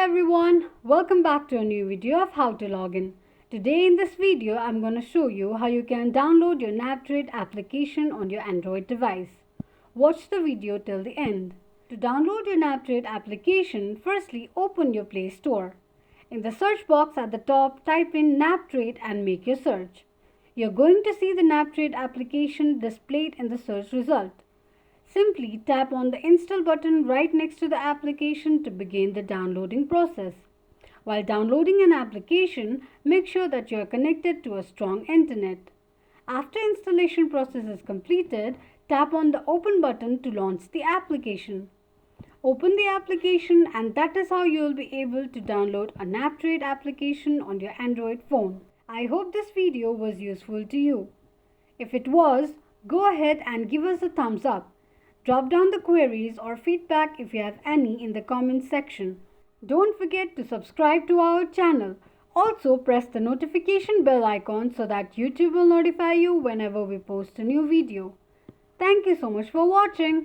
everyone, welcome back to a new video of how to log in. Today in this video I'm going to show you how you can download your Nabtrade application on your Android device. Watch the video till the end. To download your Nabtrade application, firstly open your Play Store. In the search box at the top, type in Nabtrade and make your search. You're going to see the Nabtrade application displayed in the search result. Simply tap on the install button right next to the application to begin the downloading process. While downloading an application, make sure that you are connected to a strong internet. After installation process is completed, tap on the open button to launch the application. Open the application and that is how you will be able to download a Nabtrade application on your Android phone. I hope this video was useful to you. If it was, go ahead and give us a thumbs up. Drop down the queries or feedback if you have any in the comments section. Don't forget to subscribe to our channel. Also press the notification bell icon so that YouTube will notify you whenever we post a new video. Thank you so much for watching.